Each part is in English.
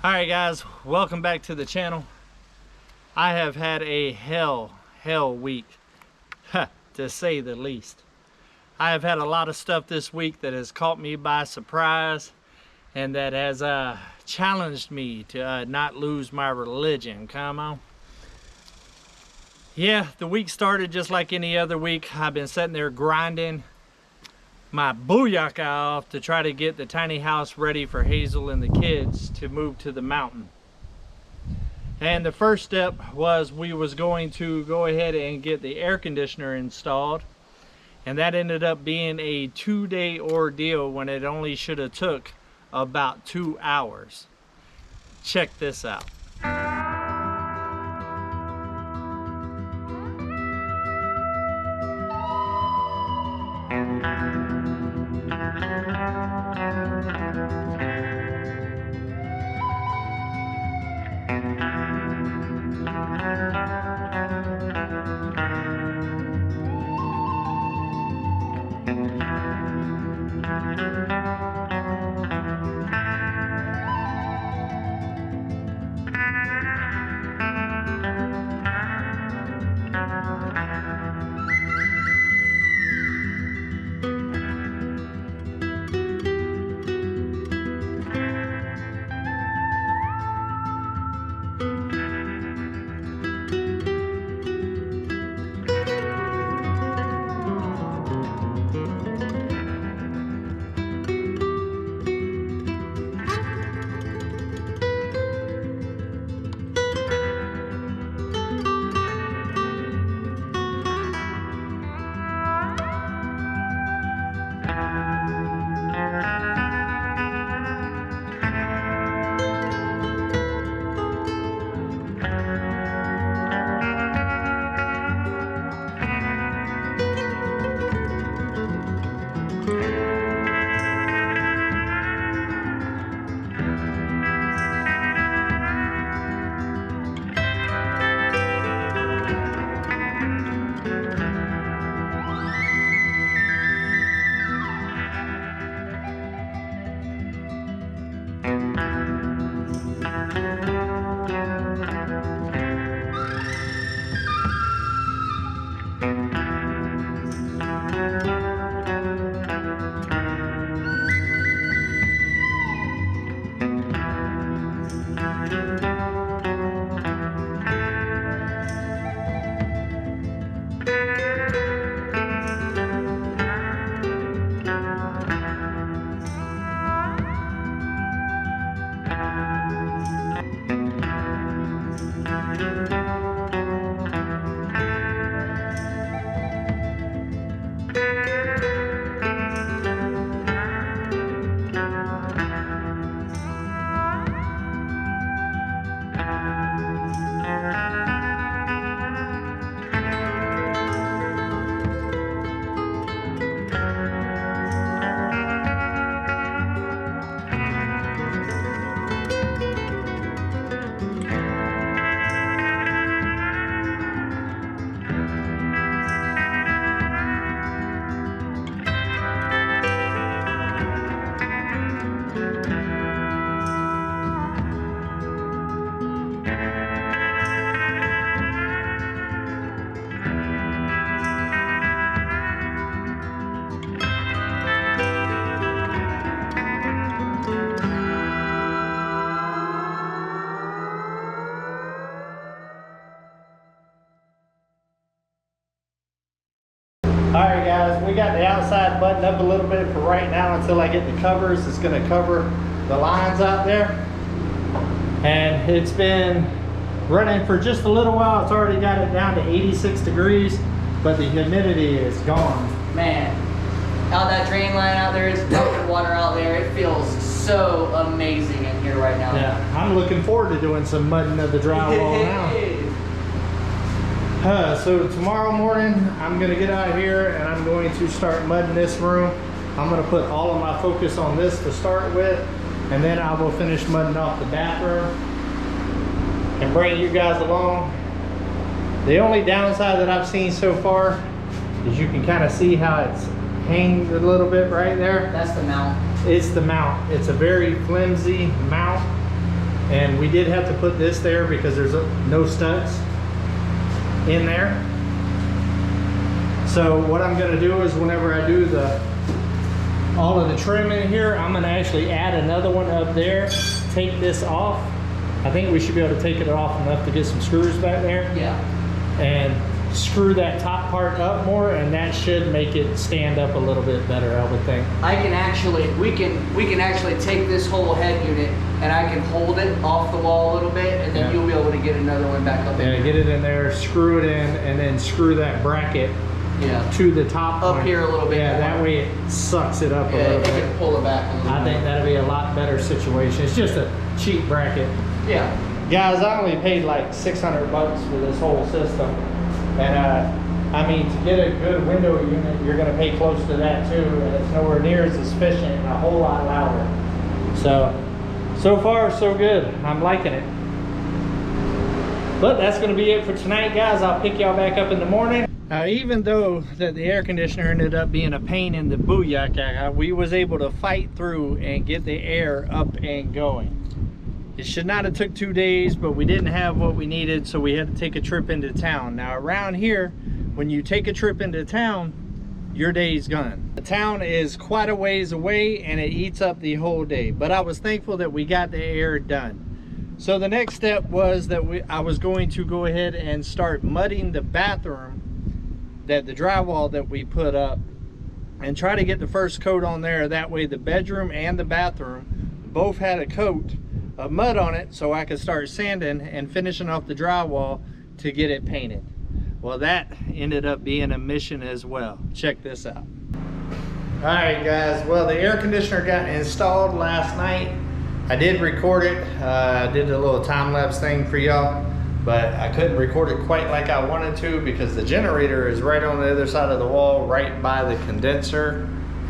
Alright guys, welcome back to the channel. I have had a hell week, to say the least. I have had a lot of stuff this week that has caught me by surprise and that has challenged me to not lose my religion. Come on. Yeah, the week started just like any other week. I've been sitting there grinding my booyaka off to try to get the tiny house ready for Hazel and the kids to move to the mountain. And the first step was we was going to go ahead and get the air conditioner installed, and that ended up being a 2-day ordeal when it only should have took about 2 hours. Check this out. Alright guys, we got the outside buttoned up a little bit for right now until I get the covers. It's going to cover the lines out there. And it's been running for just a little while. It's already got it down to 86 degrees, but the humidity is gone. Man, out that drain line out there is dumping water out there. It feels so amazing in here right now. Yeah, I'm looking forward to doing some mudding of the drywall now. So tomorrow morning, I'm going to get out here and I'm going to start mudding this room. I'm going to put all of my focus on this to start with, and then I will finish mudding off the bathroom and bring you guys along. The only downside that I've seen so far is you can kind of see how it's hanged a little bit right there. That's the mount. It's the mount. It's a very flimsy mount. And we did have to put this there because there's no studs in there. So what I'm gonna do is whenever I do all of the trim in here, I'm gonna actually add another one up there, take this off. I think we should be able to take it off enough to get some screws back there. Yeah. And screw that top part up more, and that should make it stand up a little bit better, I would think. I can actually, we can actually take this whole head unit and I can hold it off the wall a little bit, and then you'll be able to get another one back up in there. Get it in there, screw it in, and then screw that bracket to the top up one. here a little bit more. That way it sucks it up a little bit. You can pull it back a little bit. I think that'll be a lot better situation. It's just a cheap bracket. Yeah. Guys, I only paid like 600 bucks for this whole system. And I mean, to get a good window unit, you're gonna pay close to that too, and it's nowhere near as efficient and a whole lot louder. So far so good. I'm liking it. But that's gonna be it for tonight, guys. I'll pick y'all back up in the morning. Even though that the air conditioner ended up being a pain in the booyah, we was able to fight through and get the air up and going. It should not have took 2 days, but we didn't have what we needed, so we had to take a trip into town. Now around here, when you take a trip into town, your day's gone. The town is quite a ways away and it eats up the whole day, but I was thankful that we got the air done. So the next step was that I was going to go ahead and start mudding the bathroom, the drywall that we put up, and try to get the first coat on there. That way the bedroom and the bathroom both had a coat of mud on it, so I could start sanding and finishing off the drywall to get it painted. Well, that ended up being a mission as well. Check this out. All right, guys, well, the air conditioner got installed last night. I did record it. I did a little time-lapse thing for y'all, but I couldn't record it quite like I wanted to because the generator is right on the other side of the wall, right by the condenser,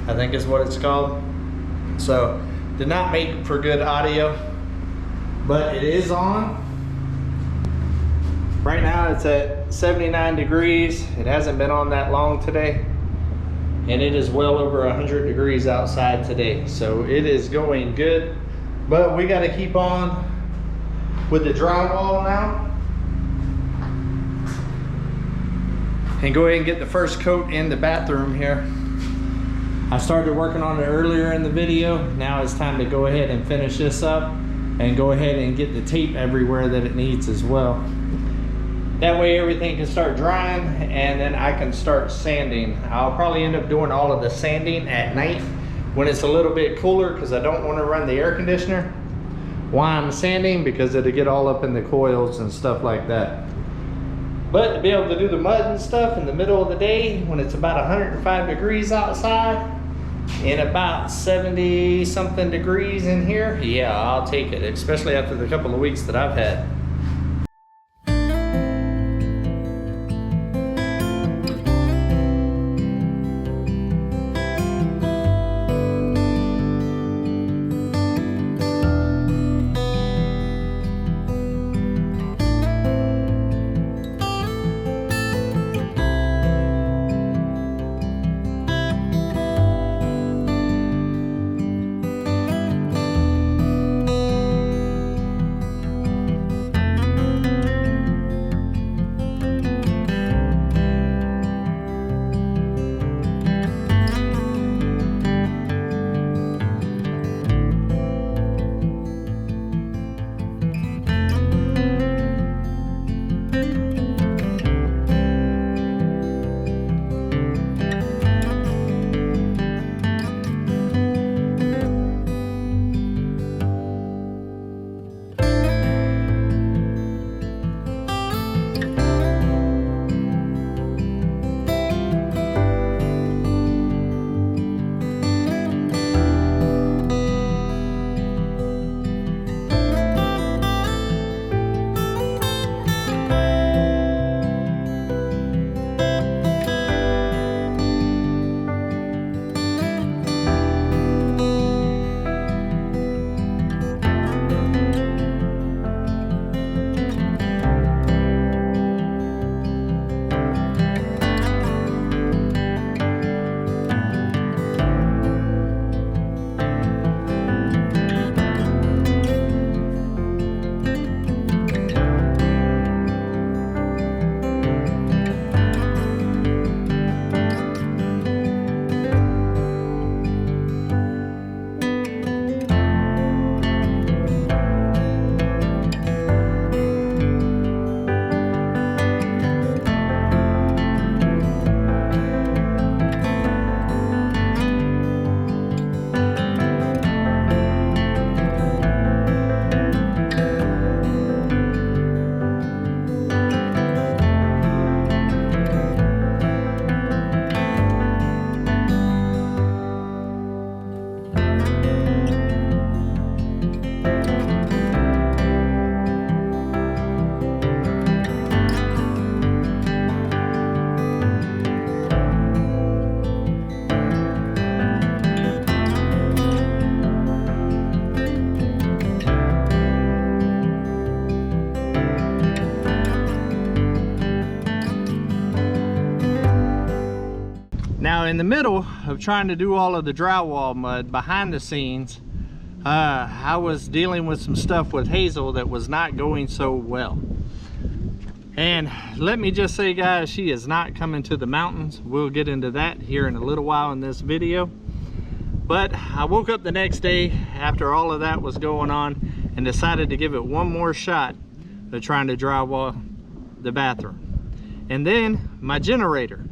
I think is what it's called. So did not make for good audio, but it is on. Right now it's at 79 degrees. It hasn't been on that long today, and it is well over 100 degrees outside today. So it is going good, but we got to keep on with the drywall now and go ahead and get the first coat in the bathroom here. I started working on it earlier in the video. Now it's time to go ahead and finish this up and go ahead and get the tape everywhere that it needs as well. That way everything can start drying, and then I can start sanding. I'll probably end up doing all of the sanding at night when it's a little bit cooler, because I don't want to run the air conditioner while I'm sanding, because it'll get all up in the coils and stuff like that. But to be able to do the mud and stuff in the middle of the day when it's about 105 degrees outside and about 70 something degrees in here, yeah, I'll take it, especially after the couple of weeks that I've had. in the middle of trying to do all of the drywall mud behind the scenes, I was dealing with some stuff with Hazel that was not going so well. And let me just say, guys, she is not coming to the mountains. We'll get into that here in a little while in this video. But I woke up the next day after all of that was going on and decided to give it one more shot of trying to drywall the bathroom. And then my generator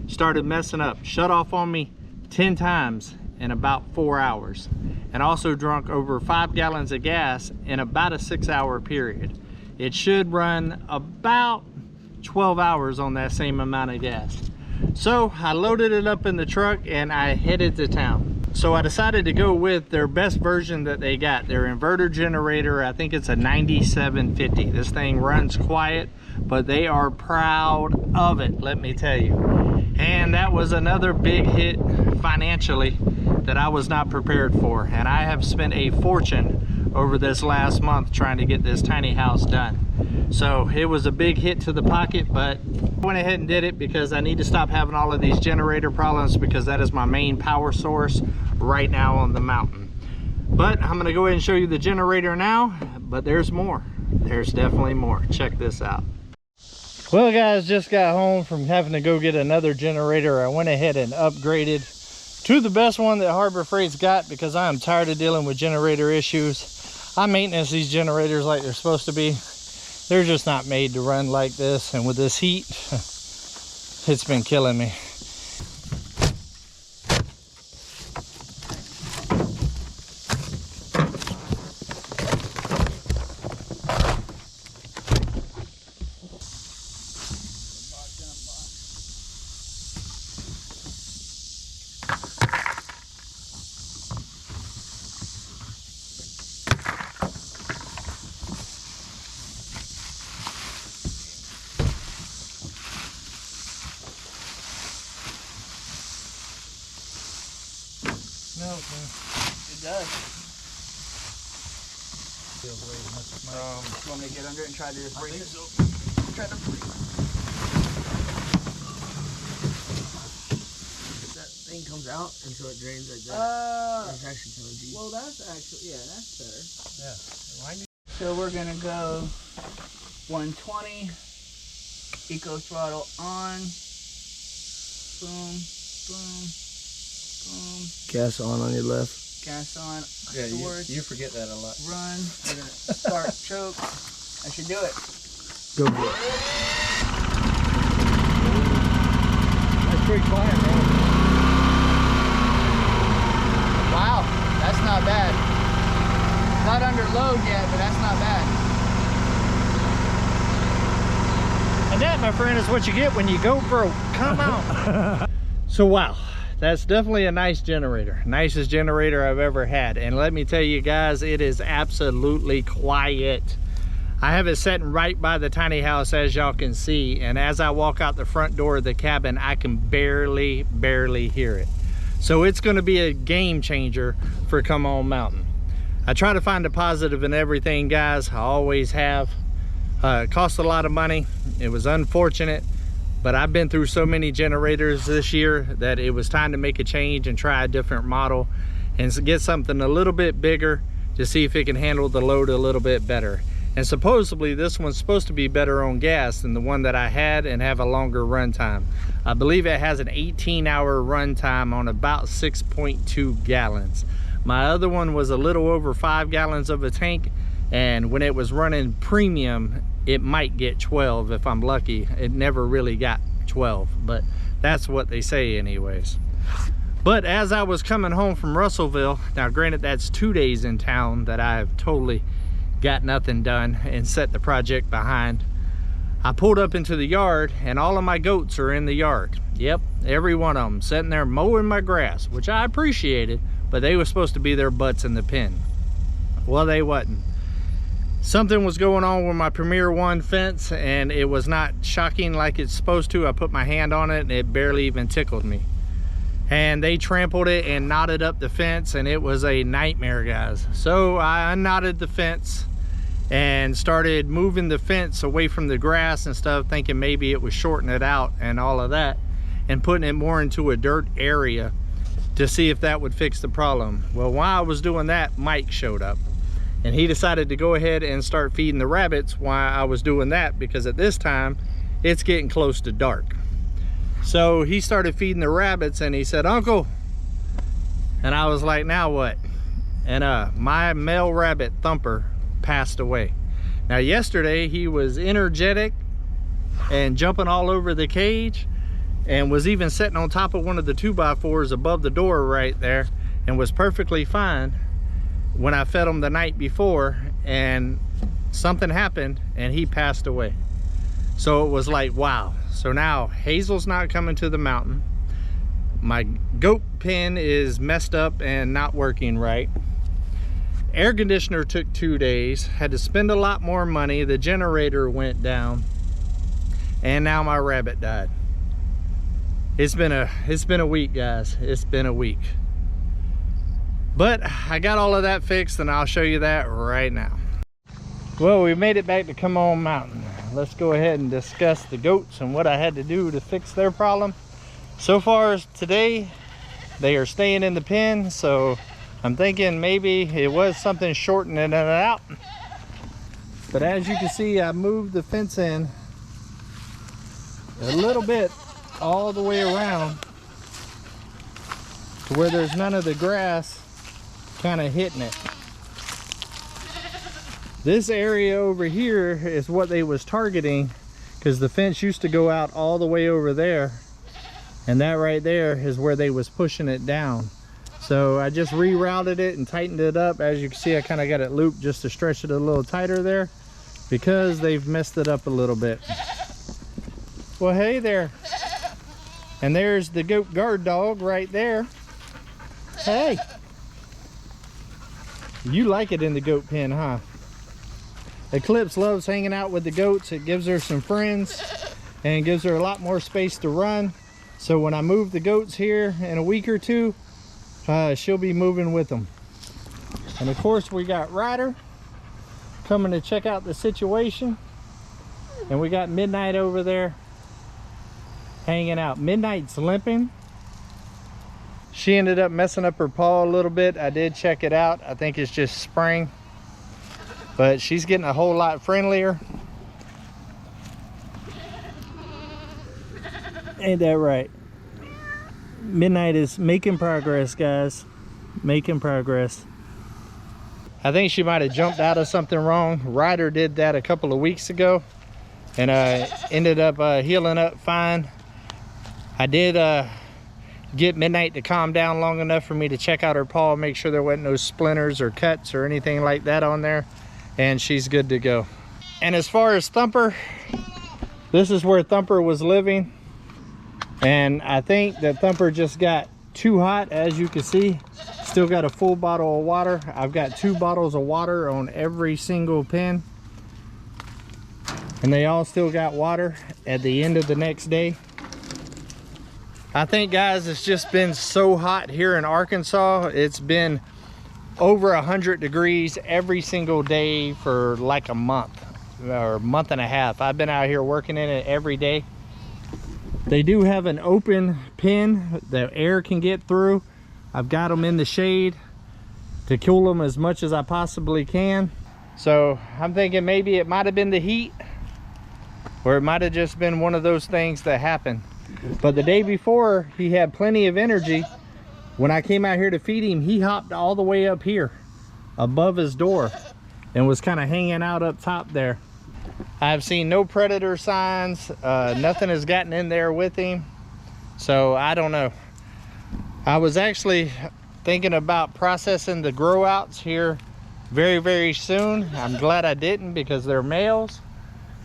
started messing up, shut off on me 10 times in about 4 hours, and also drunk over 5 gallons of gas in about a 6-hour period. It should run about 12 hours on that same amount of gas. So I loaded it up in the truck and I headed to town. So I decided to go with their best version that they got, their inverter generator. I think it's a 9750. This thing runs quiet, but they are proud of it, let me tell you. And that was another big hit financially that I was not prepared for. And I have spent a fortune over this last month trying to get this tiny house done. So it was a big hit to the pocket, but I went ahead and did it because I need to stop having all of these generator problems, because that is my main power source right now on the mountain. But I'm gonna go ahead and show you the generator now, but there's more. There's definitely more. Check this out. Well, guys, just got home from having to go get another generator. I went ahead and upgraded to the best one that Harbor Freight's got, because I am tired of dealing with generator issues. I maintenance these generators like they're supposed to be. They're just not made to run like this, and with this heat, it's been killing me. It does. You want me to get under it and try to just break it? So. Try to break it. That thing comes out and so it drains like that. That's actually kind of deep. Well, that's actually, yeah, that's better. Yeah. So we're gonna go 120, eco throttle on, boom, boom. Gas on your left. Gas on. Yeah, you forget that a lot. Run. We're gonna start choke. I should do it. Go for it. That's pretty quiet, man. Wow, that's not bad. Not under load yet, but that's not bad. And that, my friend, is what you get when you go broke. Come on. So wow. That's definitely a nice generator. Nicest generator I've ever had. And let me tell you guys, it is absolutely quiet. I have it sitting right by the tiny house, as y'all can see. And as I walk out the front door of the cabin, I can barely hear it. So it's gonna be a game changer for Come On Mountain. I try to find a positive in everything, guys. I always have. It cost a lot of money. It was unfortunate. But I've been through so many generators this year that it was time to make a change and try a different model and get something a little bit bigger to see if it can handle the load a little bit better. And supposedly this one's supposed to be better on gas than the one that I had and have a longer run time. I believe it has an 18-hour run time on about 6.2 gallons. My other one was a little over 5 gallons of a tank, and when it was running premium, it might get 12 if I'm lucky. It never really got 12, but that's what they say anyways. But as I was coming home from Russellville, now granted that's 2 days in town that I have totally got nothing done and set the project behind, I pulled up into the yard and all of my goats are in the yard. Yep, every one of them sitting there mowing my grass, which I appreciated, but they were supposed to be their butts in the pen. Well, they wasn't. Something was going on with my Premier One fence and it was not shocking like it's supposed to. I put my hand on it and it barely even tickled me. And they trampled it and knotted up the fence and it was a nightmare, guys. So I unknotted the fence and started moving the fence away from the grass and stuff, thinking maybe it was shorting it out and all of that. and putting it more into a dirt area to see if that would fix the problem. Well, while I was doing that, Mike showed up, and he decided to go ahead and start feeding the rabbits while I was doing that, because at this time it's getting close to dark. So he started feeding the rabbits, and he said, "Uncle," and I was like, "Now what?" And my male rabbit Thumper passed away. Now yesterday he was energetic and jumping all over the cage, and was even sitting on top of one of the 2x4s above the door right there, and was perfectly fine when I fed him the night before, and something happened and he passed away. So it was like, wow. So now Hazel's not coming to the mountain. My goat pen is messed up and not working right. Air conditioner took 2 days, had to spend a lot more money. The generator went down, and now my rabbit died. It's been a week, guys. It's been a week. But I got all of that fixed, and I'll show you that right now. Well, we made it back to Come On Mountain. Let's go ahead and discuss the goats and what I had to do to fix their problem. So far today, they are staying in the pen, so I'm thinking maybe it was something shortening it out. But as you can see, I moved the fence in a little bit all the way around to where there's none of the grass kind of hitting it. This area over here is what they was targeting, because the fence used to go out all the way over there, and that right there is where they was pushing it down. So I just rerouted it and tightened it up. As you can see, I kind of got it looped just to stretch it a little tighter there, because they've messed it up a little bit. Well, hey there. And there's the goat guard dog right there. Hey. You like it in the goat pen, huh? Eclipse loves hanging out with the goats. It gives her some friends and gives her a lot more space to run. So when I move the goats here in a week or two, she'll be moving with them. And of course, we got Ryder coming to check out the situation. And we got Midnight over there hanging out. Midnight's limping. She ended up messing up her paw a little bit. I did check it out. I think it's just sprain, but she's getting a whole lot friendlier. Ain't that right? Midnight is making progress, guys. Making progress. I think she might have jumped out of something wrong. Ryder did that a couple of weeks ago, and ended up healing up fine. I did get Midnight to calm down long enough for me to check out her paw, make sure there wasn't no splinters or cuts or anything like that on there, and she's good to go. And as far as Thumper, this is where Thumper was living, and I think that Thumper just got too hot. As you can see, still got a full bottle of water. I've got 2 bottles of water on every single pen, and they all still got water at the end of the next day. I think, guys, it's just been so hot here in Arkansas. It's been over 100 degrees every single day for like a month or a month and a half. I've been out here working in it every day. They do have an open pen that air can get through. I've got them in the shade to cool them as much as I possibly can. So I'm thinking maybe it might have been the heat, or it might have just been one of those things that happened. But the day before, he had plenty of energy. When I came out here to feed him, he hopped all the way up here above his door and was kind of hanging out up top there. I've seen no predator signs. Nothing has gotten in there with him. So I don't know. I was actually thinking about processing the grow outs here very, very soon. I'm glad I didn't, because they're males.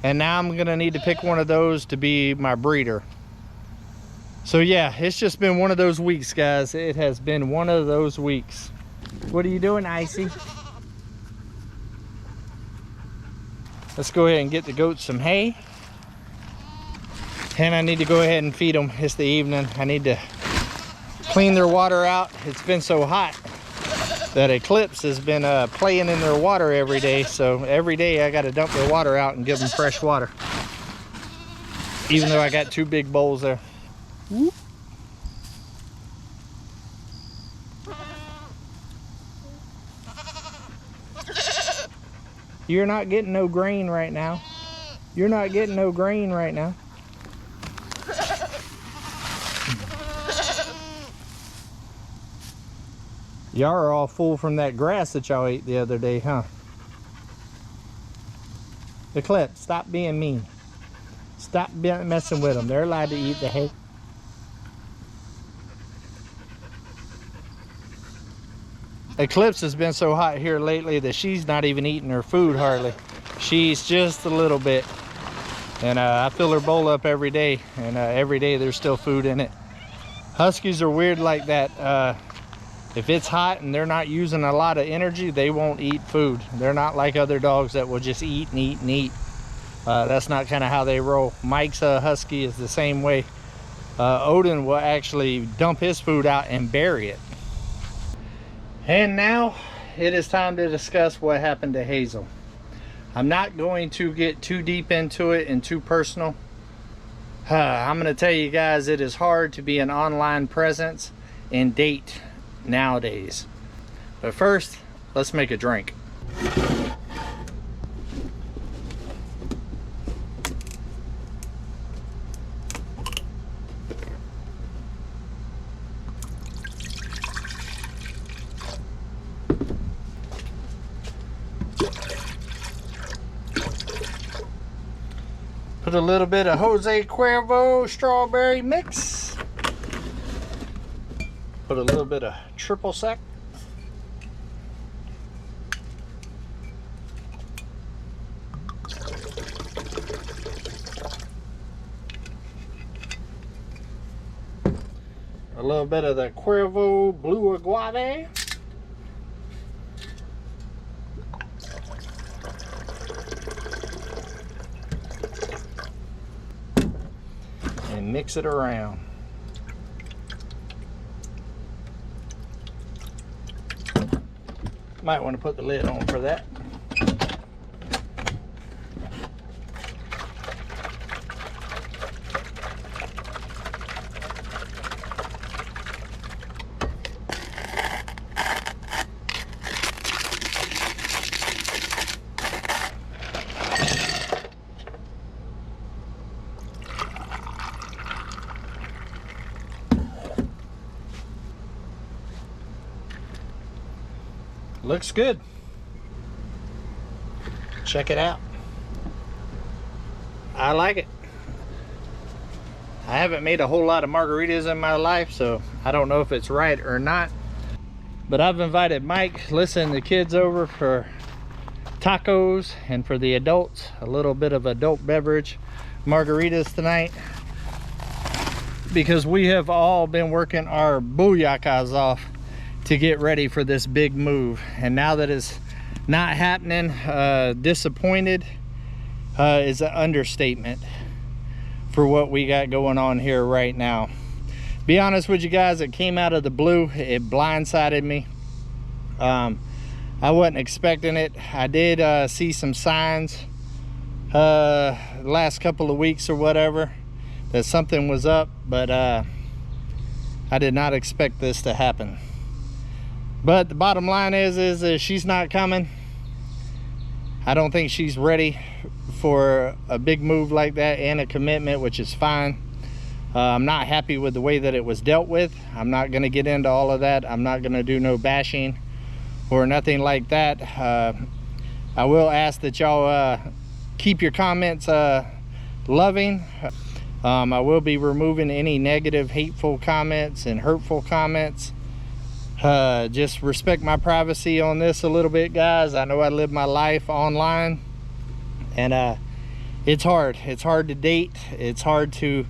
And now I'm gonna need to pick one of those to be my breeder. So yeah, it's just been one of those weeks, guys. It has been one of those weeks. What are you doing, Icy? Let's go ahead and get the goats some hay. And I need to go ahead and feed them. It's the evening. I need to clean their water out. It's been so hot that Eclipse has been playing in their water every day. So every day I got to dump their water out and give them fresh water, even though I got 2 big bowls there. Whoop. You're not getting no grain right now. You're not getting no grain right now. Y'all are all full from that grass that y'all ate the other day, huh? The clip, stop being mean. Stop messing with them. They're allowed to eat the hay. Eclipse has been so hot here lately that she's not even eating her food hardly. She's just a little bit. And I fill her bowl up every day, and every day there's still food in it. Huskies are weird like that. If it's hot and they're not using a lot of energy, they won't eat food. They're not like other dogs that will just eat and eat and eat. That's not kind of how they roll. Mike's husky is the same way. Odin will actually dump his food out and bury it. And now it is time to discuss what happened to Hazel. I'm not going to get too deep into it and too personal. I'm going to tell you guys, it is hard to be an online presence and date nowadays. But first, let's make a drink. Put a little bit of Jose Cuervo strawberry mix. Put a little bit of triple sec. A little bit of the Cuervo Blue Agave. And mix it around. Might want to put the lid on for that. Looks good. Check it out. I like it. I haven't made a whole lot of margaritas in my life, so I don't know if it's right or not. But I've invited Mike, listen, the kids over for tacos, and for the adults, a little bit of adult beverage margaritas tonight. Because we have all been working our booyakas off to get ready for this big move, and now that it's not happening, disappointed is an understatement for what we got going on here right now. Be honest with you guys, it came out of the blue. It blindsided me. I wasn't expecting it. I did see some signs the last couple of weeks or whatever that something was up, but I did not expect this to happen. But the bottom line is she's not coming. I don't think she's ready for a big move like that and a commitment, which is fine. I'm not happy with the way that it was dealt with. I'm not going to get into all of that. I'm not going to do no bashing or nothing like that. I will ask that y'all keep your comments loving. I will be removing any negative, hateful comments and hurtful comments. Just respect my privacy on this a little bit, guys. I know I live my life online, and it's hard. It's hard to date. It's hard to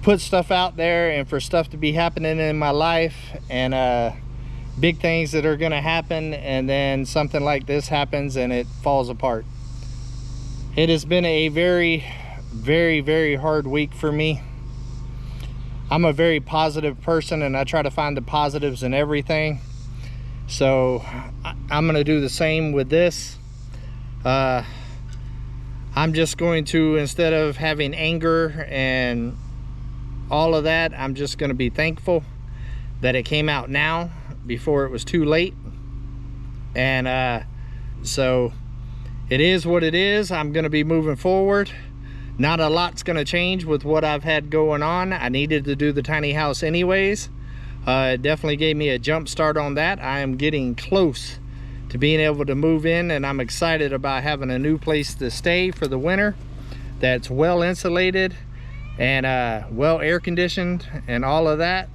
put stuff out there and for stuff to be happening in my life, and big things that are gonna happen, and then something like this happens and it falls apart. It has been a very, very, very hard week for me. I'm a very positive person, and I try to find the positives in everything. So I'm gonna do the same with this. I'm just going to, instead of having anger and all of that, I'm just going to be thankful that it came out now before it was too late. And so it is what it is. I'm going to be moving forward. Not a lot's going to change with what I've had going on. I needed to do the tiny house anyways. It definitely gave me a jump start on that. I am getting close to being able to move in, and I'm excited about having a new place to stay for the winter that's well insulated and well air conditioned and all of that.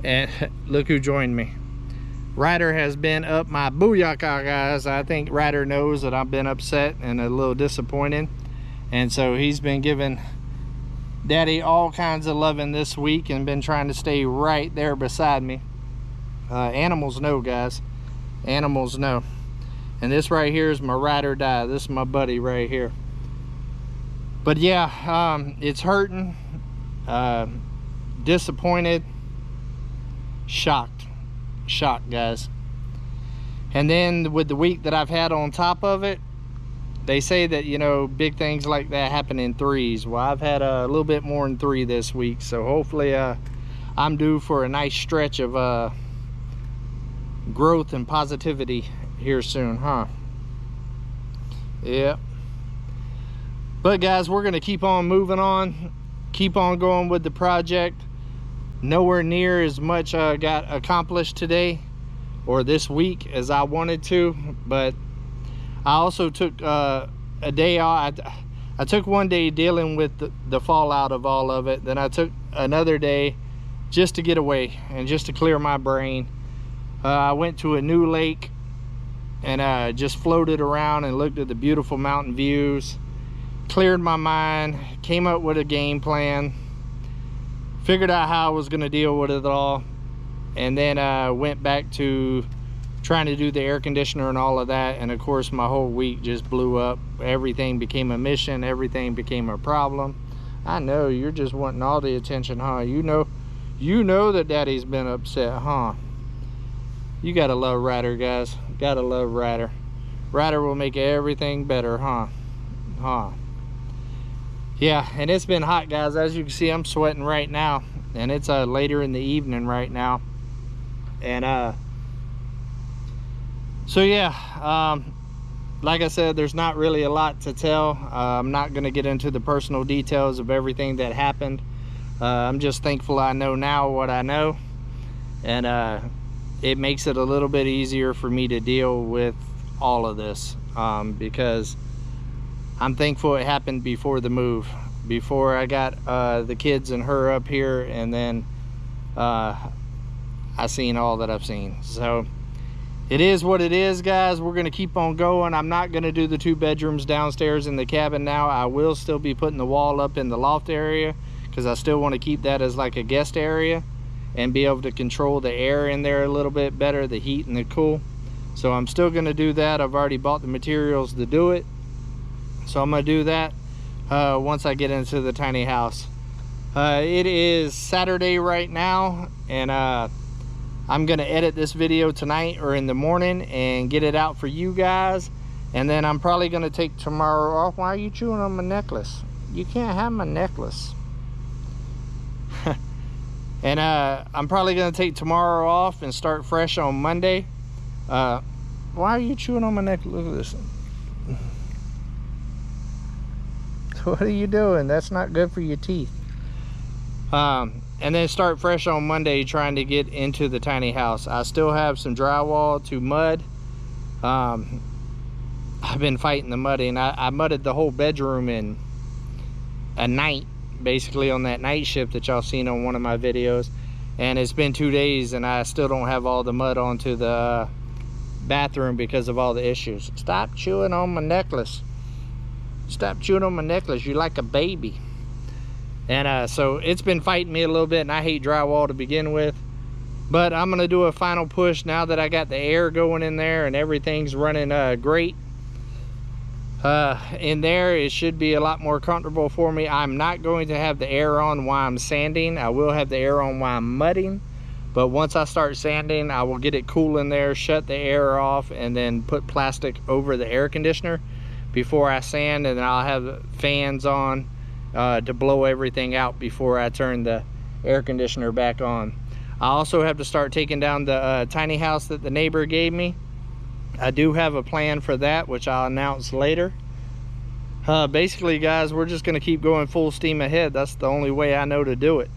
And look who joined me. Ryder has been up my booyaka, guys. I think Ryder knows that I've been upset and a little disappointed. And so he's been giving Daddy all kinds of loving this week and been trying to stay right there beside me. Animals know, guys. Animals know. And this right here is my ride or die. This is my buddy right here. But yeah, it's hurting, disappointed, shocked, guys. And then with the week that I've had on top of it, they say that, you know, big things like that happen in threes. Well, I've had a little bit more than 3 this week, so hopefully I'm due for a nice stretch of growth and positivity here soon, huh? Yeah. But guys, we're gonna keep on moving on, keep on going with the project. Nowhere near as much got accomplished today or this week as I wanted to, but I also took a day off. I took one day dealing with the fallout of all of it. Then I took another day just to get away and just to clear my brain. I went to a new lake and just floated around and looked at the beautiful mountain views, cleared my mind, came up with a game plan, figured out how I was going to deal with it all, and then went back to trying to do the air conditioner and all of that. And of course my whole week just blew up. Everything became a mission, everything became a problem. I know you're just wanting all the attention, huh? You know that Daddy's been upset, huh? You gotta love Ryder, guys. Gotta love Ryder. Ryder will make everything better, huh? Yeah, and it's been hot, guys. As you can see, I'm sweating right now, and it's later in the evening right now. And so yeah, like I said, there's not really a lot to tell. I'm not going to get into the personal details of everything that happened. I'm just thankful I know now what I know, and it makes it a little bit easier for me to deal with all of this, because I'm thankful it happened before the move, before I got the kids and her up here, and then I seen all that I've seen. So it is what it is, guys. We're going to keep on going. I'm not going to do the 2 bedrooms downstairs in the cabin now. I will still be putting the wall up in the loft area because I still want to keep that as like a guest area and be able to control the air in there a little bit better, the heat and the cool. So I'm still going to do that. I've already bought the materials to do it, so I'm going to do that once I get into the tiny house. It is Saturday right now, and I'm gonna edit this video tonight or in the morning and get it out for you guys. And then I'm probably gonna take tomorrow off. Why are you chewing on my necklace? You can't have my necklace. And I'm probably gonna take tomorrow off and start fresh on Monday. Why are you chewing on my necklace? Look at this. What are you doing? That's not good for your teeth. And then start fresh on Monday trying to get into the tiny house. I still have some drywall to mud. I've been fighting the mudding. I mudded the whole bedroom in a night, basically on that night shift that y'all seen on one of my videos. And it's been 2 days and I still don't have all the mud onto the bathroom because of all the issues. Stop chewing on my necklace. Stop chewing on my necklace. You're like a baby. And so it's been fighting me a little bit, and I hate drywall to begin with. But I'm going to do a final push now that I got the air going in there and everything's running great. In there, it should be a lot more comfortable for me. I'm not going to have the air on while I'm sanding. I will have the air on while I'm mudding. But once I start sanding, I will get it cool in there, shut the air off, and then put plastic over the air conditioner before I sand. And then I'll have fans on to blow everything out before I turn the air conditioner back on. I also have to start taking down the tiny house that the neighbor gave me. I do have a plan for that, which I'll announce later. Basically, guys, we're just going to keep going full steam ahead. That's the only way I know to do it.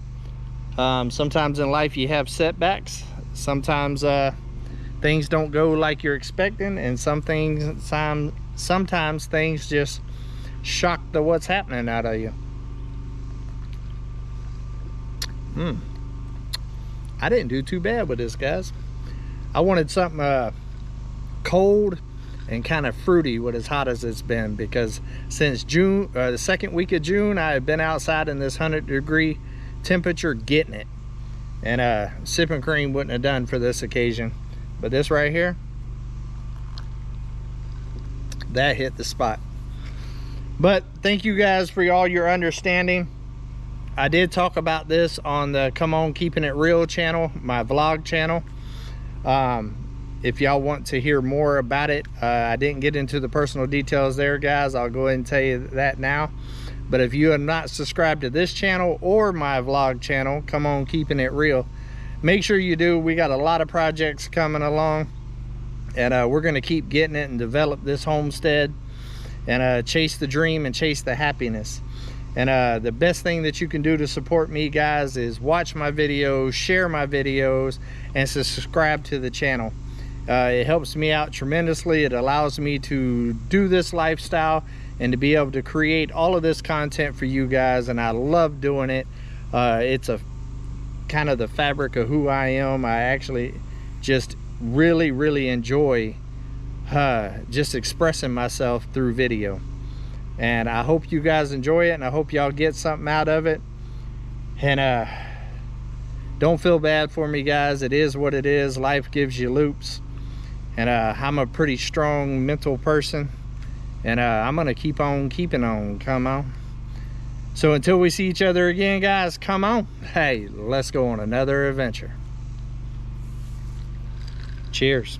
Sometimes in life you have setbacks. Sometimes things don't go like you're expecting, and sometimes things just shock the what's happening out of you. I didn't do too bad with this, guys. I wanted something cold and kind of fruity with as hot as it's been, because since June, the second week of June, I have been outside in this 100-degree temperature getting it, and sipping cream wouldn't have done for this occasion, but this right here, that hit the spot. But thank you guys for all your understanding. I did talk about this on the Come On Keeping It Real channel, my vlog channel. If y'all want to hear more about it, I didn't get into the personal details there, guys. I'll go ahead and tell you that now. But if you are not subscribed to this channel or my vlog channel, Come On Keeping It Real, make sure you do. We got a lot of projects coming along, and we're going to keep getting it and develop this homestead and chase the dream and chase the happiness. And the best thing that you can do to support me, guys, is watch my videos, share my videos, and subscribe to the channel. It helps me out tremendously. It allows me to do this lifestyle and to be able to create all of this content for you guys, and I love doing it. It's a kind of the fabric of who I am. I actually just really enjoy just expressing myself through video. And I hope you guys enjoy it, and I hope y'all get something out of it. And don't feel bad for me, guys. It is what it is. Life gives you loops, and I'm a pretty strong mental person, and I'm gonna keep on keeping on. Come on. So until we see each other again, guys, come on. Hey, let's go on another adventure. Cheers.